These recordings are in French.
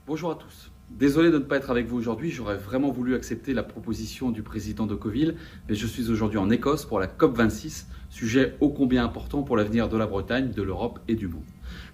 Bonjour à tous. Désolé de ne pas être avec vous aujourd'hui, j'aurais vraiment voulu accepter la proposition du président de Deauville, mais je suis aujourd'hui en Écosse pour la COP26, sujet ô combien important pour l'avenir de la Bretagne, de l'Europe et du monde.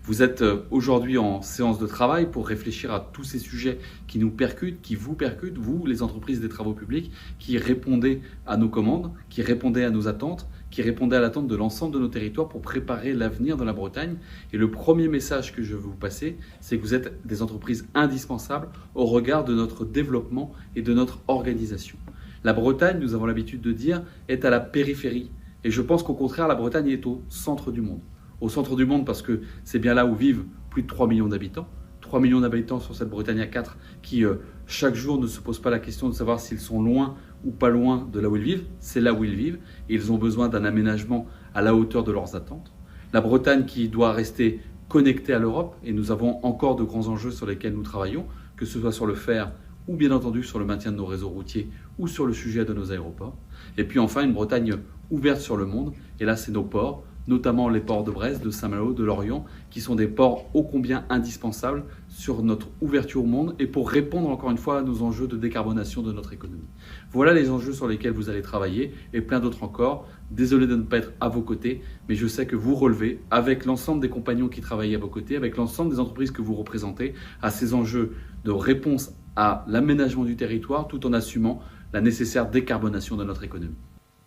Vous êtes aujourd'hui en séance de travail pour réfléchir à tous ces sujets qui nous percutent, qui vous percutent, vous, les entreprises des travaux publics, qui répondez à nos commandes, qui répondez à nos attentes, qui répondait à l'attente de l'ensemble de nos territoires pour préparer l'avenir de la Bretagne. Et le premier message que je veux vous passer, c'est que vous êtes des entreprises indispensables au regard de notre développement et de notre organisation. La Bretagne, nous avons l'habitude de dire, est à la périphérie. Et je pense qu'au contraire, la Bretagne est au centre du monde. Au centre du monde parce que c'est bien là où vivent plus de 3 millions d'habitants. 3 millions d'habitants sur cette Bretagne à 4 qui, chaque jour, ne se posent pas la question de savoir s'ils sont loin ou pas loin de là où ils vivent. C'est là où ils vivent et ils ont besoin d'un aménagement à la hauteur de leurs attentes. La Bretagne qui doit rester connectée à l'Europe et nous avons encore de grands enjeux sur lesquels nous travaillons, que ce soit sur le fer ou bien entendu sur le maintien de nos réseaux routiers ou sur le sujet de nos aéroports. Et puis enfin, une Bretagne ouverte sur le monde. Et là, c'est nos ports, notamment les ports de Brest, de Saint-Malo, de Lorient, qui sont des ports ô combien indispensables sur notre ouverture au monde et pour répondre encore une fois à nos enjeux de décarbonation de notre économie. Voilà les enjeux sur lesquels vous allez travailler et plein d'autres encore. Désolé de ne pas être à vos côtés, mais je sais que vous relevez, avec l'ensemble des compagnons qui travaillent à vos côtés, avec l'ensemble des entreprises que vous représentez, à ces enjeux de réponse à l'aménagement du territoire tout en assumant la nécessaire décarbonation de notre économie.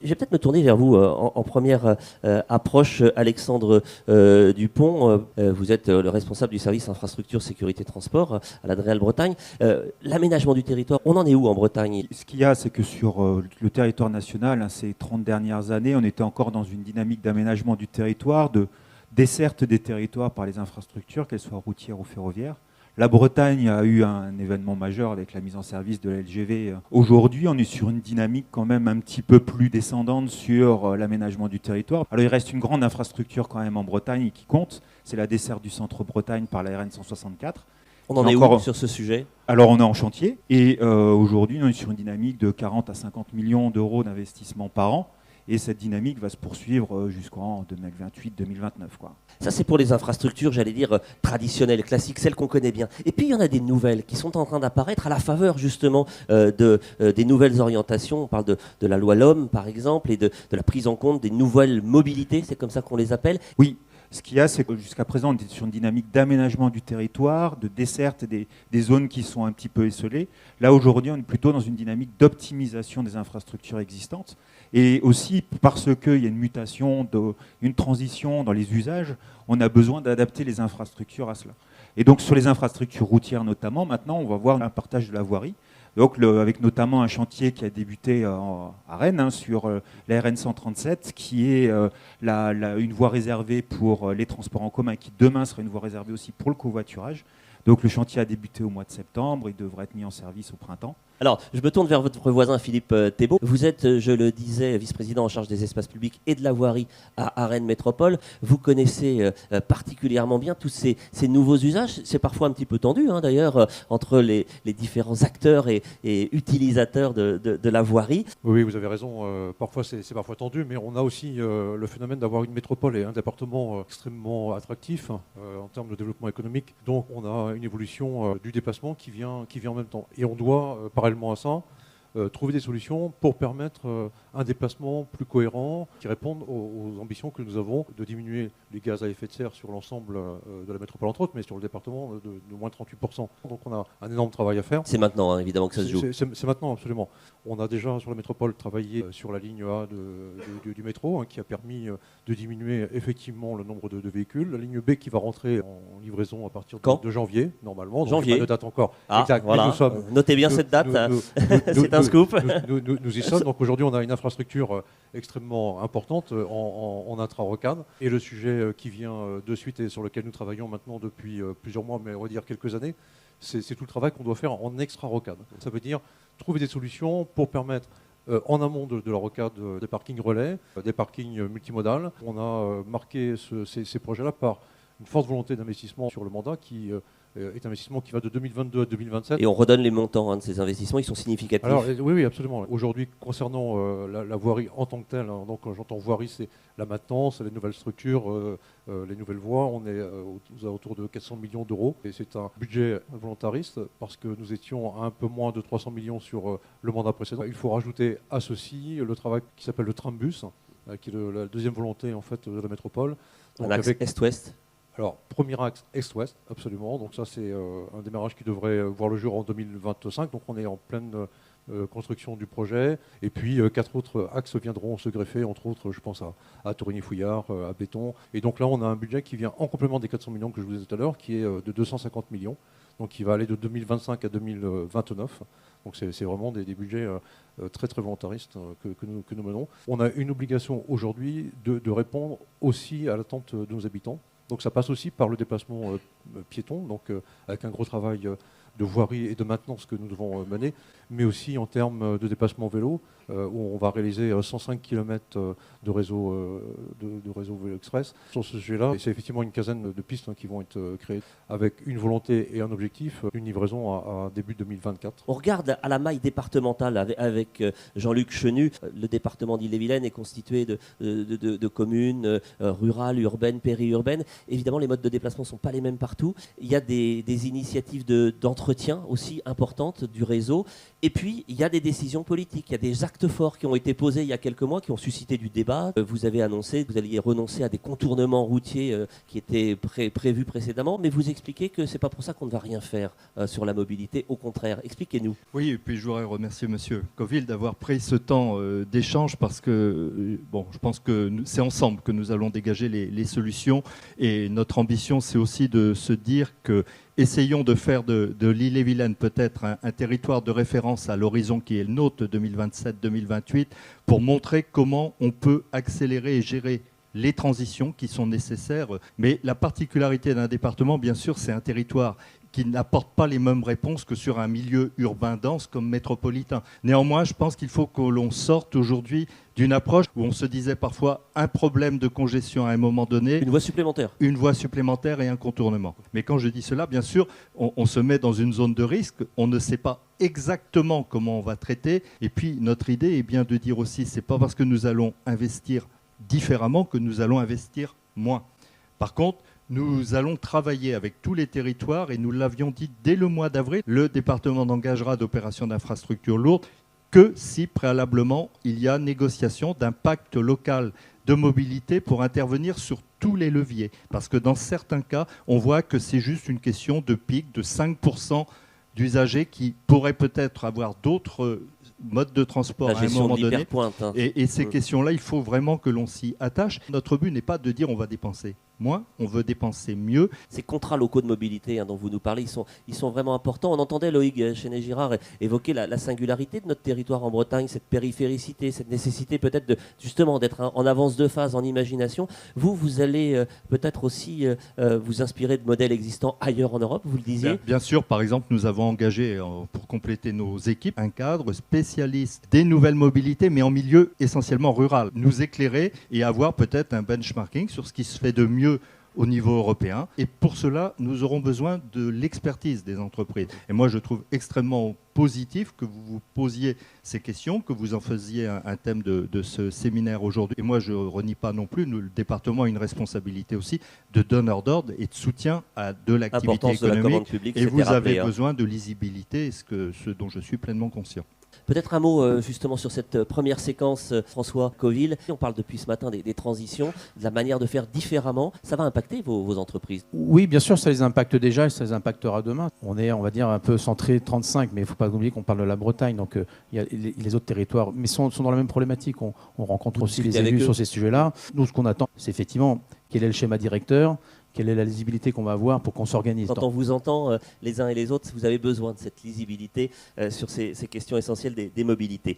Je vais peut-être me tourner vers vous en première approche, Alexandre Dupont. Vous êtes le responsable du service infrastructure sécurité transport à la DREAL Bretagne. L'aménagement du territoire, on en est où en Bretagne? Ce qu'il y a, c'est que sur le territoire national, ces 30 dernières années, on était encore dans une dynamique d'aménagement du territoire, de desserte des territoires par les infrastructures, qu'elles soient routières ou ferroviaires. La Bretagne a eu un événement majeur avec la mise en service de la LGV. Aujourd'hui, on est sur une dynamique quand même un petit peu plus descendante sur l'aménagement du territoire. Alors il reste une grande infrastructure quand même en Bretagne qui compte, c'est la desserte du centre-Bretagne par la RN 164. On en est où sur ce sujet? Alors on est en chantier et aujourd'hui on est sur une dynamique de 40 à 50 millions d'euros d'investissement par an. Et cette dynamique va se poursuivre jusqu'en 2028-2029. Ça, c'est pour les infrastructures, j'allais dire, traditionnelles, classiques, celles qu'on connaît bien. Et puis, il y en a des nouvelles qui sont en train d'apparaître à la faveur, justement, des nouvelles orientations. On parle de la loi LOM, par exemple, et de la prise en compte des nouvelles mobilités, c'est comme ça qu'on les appelle. Oui. Ce qu'il y a, c'est que jusqu'à présent, on était sur une dynamique d'aménagement du territoire, de desserte des zones qui sont un petit peu esselées. Là, aujourd'hui, on est plutôt dans une dynamique d'optimisation des infrastructures existantes. Et aussi, parce qu'il y a une mutation, une transition dans les usages, on a besoin d'adapter les infrastructures à cela. Et donc, sur les infrastructures routières notamment, maintenant, on va voir un partage de la voirie. Donc, avec notamment un chantier qui a débuté à Rennes sur la RN 137, qui est une voie réservée pour les transports en commun, et qui demain sera une voie réservée aussi pour le covoiturage. Donc le chantier a débuté au mois de septembre, il devrait être mis en service au printemps. Alors, je me tourne vers votre voisin Philippe Thébault. Vous êtes, je le disais, vice-président en charge des espaces publics et de la voirie à Rennes Métropole. Vous connaissez particulièrement bien tous ces nouveaux usages. C'est parfois un petit peu tendu, d'ailleurs, entre les différents acteurs et utilisateurs de la voirie. Oui, vous avez raison. Parfois, c'est parfois tendu, mais on a aussi le phénomène d'avoir une métropole et un département extrêmement attractif en termes de développement économique. Donc, on a une évolution du déplacement qui vient en même temps. Et on doit, parallèlement à ça, trouver des solutions pour permettre un déplacement plus cohérent qui réponde aux ambitions que nous avons de diminuer les gaz à effet de serre sur l'ensemble de la métropole entre autres, mais sur le département de moins 38%. Donc on a un énorme travail à faire. C'est maintenant, évidemment, que ça se joue. C'est maintenant, absolument. On a déjà sur la métropole travaillé sur la ligne A du métro, qui a permis de diminuer effectivement le nombre de véhicules. La ligne B qui va rentrer en livraison à partir de janvier, normalement. Donc janvier. pas de date encore. Ah, exact. voilà. Notez bien cette date. C'est un scoop. Nous y sommes. Donc aujourd'hui, on a une infrastructure extrêmement importante en intra-rocade. Et le sujet qui vient de suite et sur lequel nous travaillons maintenant depuis plusieurs mois, mais on va dire quelques années, c'est tout le travail qu'on doit faire en extra-rocade. Ça veut dire trouver des solutions pour permettre en amont de la rocade des parkings relais, des parkings multimodales. On a marqué ces projets-là par une forte volonté d'investissement sur le mandat qui est un investissement qui va de 2022 à 2027. Et on redonne les montants de ces investissements, ils sont significatifs. Alors, oui, absolument. Aujourd'hui, concernant la voirie en tant que telle, donc quand j'entends voirie, c'est la maintenance, les nouvelles structures, les nouvelles voies, on est aux alentours de 400 millions d'euros. Et c'est un budget volontariste parce que nous étions à un peu moins de 300 millions sur le mandat précédent. Il faut rajouter à ceci le travail qui s'appelle le Trambus, qui est la deuxième volonté en fait, de la métropole. Donc, un axe est-ouest. Alors, premier axe est-ouest, absolument. Donc ça, c'est un démarrage qui devrait voir le jour en 2025. Donc on est en pleine construction du projet. Et puis 4 autres axes viendront se greffer, entre autres, je pense à Torigny-Fouillard, à Béton. Et donc là, on a un budget qui vient en complément des 400 millions que je vous disais tout à l'heure, qui est de 250 millions. Donc qui va aller de 2025 à 2029. Donc c'est vraiment des budgets très très volontaristes que nous menons. On a une obligation aujourd'hui de répondre aussi à l'attente de nos habitants. Donc ça passe aussi par le déplacement piéton, donc avec un gros travail de voirie et de maintenance que nous devons mener, mais aussi en termes de déplacement vélo, où on va réaliser 105 km de réseau vélo express. Sur ce sujet-là, c'est effectivement une quinzaine de pistes qui vont être créées avec une volonté et un objectif, une livraison à début 2024. On regarde à la maille départementale avec Jean-Luc Chenu. Le département d'Ille-et-Vilaine est constitué de communes rurales, urbaines, périurbaines. Évidemment, les modes de déplacement ne sont pas les mêmes partout. Il y a des initiatives d'entretien aussi importantes du réseau. Et puis, il y a des décisions politiques. Il y a des actes forts qui ont été posés il y a quelques mois, qui ont suscité du débat. Vous avez annoncé que vous alliez renoncer à des contournements routiers qui étaient prévus précédemment. Mais vous expliquez que ce n'est pas pour ça qu'on ne va rien faire sur la mobilité. Au contraire, expliquez-nous. Oui, et puis je voudrais remercier M. Coville d'avoir pris ce temps d'échange parce que je pense que c'est ensemble que nous allons dégager les solutions. Et notre ambition, c'est aussi de se dire que essayons de faire de l'Ille-et-Vilaine peut-être un territoire de référence à l'horizon qui est le nôtre, 2027-2028, pour montrer comment on peut accélérer et gérer les transitions qui sont nécessaires. Mais la particularité d'un département, bien sûr, c'est un territoire qui n'apporte pas les mêmes réponses que sur un milieu urbain dense comme métropolitain. Néanmoins, je pense qu'il faut que l'on sorte aujourd'hui d'une approche où on se disait parfois un problème de congestion à un moment donné. Une voie supplémentaire. Une voie supplémentaire et un contournement. Mais quand je dis cela, bien sûr, on se met dans une zone de risque. On ne sait pas exactement comment on va traiter. Et puis, notre idée est bien de dire aussi, c'est pas parce que nous allons investir différemment que nous allons investir moins. Par contre, nous allons travailler avec tous les territoires et nous l'avions dit dès le mois d'avril, le département n'engagera d'opérations d'infrastructures lourdes que si préalablement il y a négociation d'un pacte local de mobilité pour intervenir sur tous les leviers. Parce que dans certains cas, on voit que c'est juste une question de pic de 5% d'usagers qui pourraient peut-être avoir d'autres modes de transport à un moment donné. Et ces questions-là, il faut vraiment que l'on s'y attache. Notre but n'est pas de dire on va dépenser moins, on veut dépenser mieux. Ces contrats locaux de mobilité dont vous nous parlez, ils sont vraiment importants. On entendait Loïc Chenet-Girard évoquer la singularité de notre territoire en Bretagne, cette périphéricité, cette nécessité peut-être justement d'être en avance de phase en imagination. Vous allez peut-être aussi vous inspirer de modèles existants ailleurs en Europe, vous le disiez. Bien sûr, par exemple, nous avons engagé, pour compléter nos équipes, un cadre spécialiste des nouvelles mobilités, mais en milieu essentiellement rural. Nous éclairer et avoir peut-être un benchmarking sur ce qui se fait de mieux au niveau européen. Et pour cela, nous aurons besoin de l'expertise des entreprises. Et moi, je trouve extrêmement positif que vous vous posiez ces questions, que vous en faisiez un thème de ce séminaire aujourd'hui. Et moi, je ne renie pas non plus, le département a une responsabilité aussi de donneur d'ordre et de soutien à de l'activité économique. Et vous avez besoin de lisibilité, ce dont je suis pleinement conscient. Peut-être un mot justement sur cette première séquence, François Coville. On parle depuis ce matin des transitions, de la manière de faire différemment. Ça va impacter vos entreprises? Oui, bien sûr, ça les impacte déjà et ça les impactera demain. On est, on va dire, un peu centré 35, mais il ne faut pas oublier qu'on parle de la Bretagne. Donc il y a les autres territoires, mais sont dans la même problématique. On rencontre aussi les élus sur ces sujets-là. Nous, ce qu'on attend, c'est effectivement quel est le schéma directeur, quelle est la lisibilité qu'on va avoir pour qu'on s'organise. Quand on vous entend les uns et les autres, vous avez besoin de cette lisibilité sur ces questions essentielles des mobilités.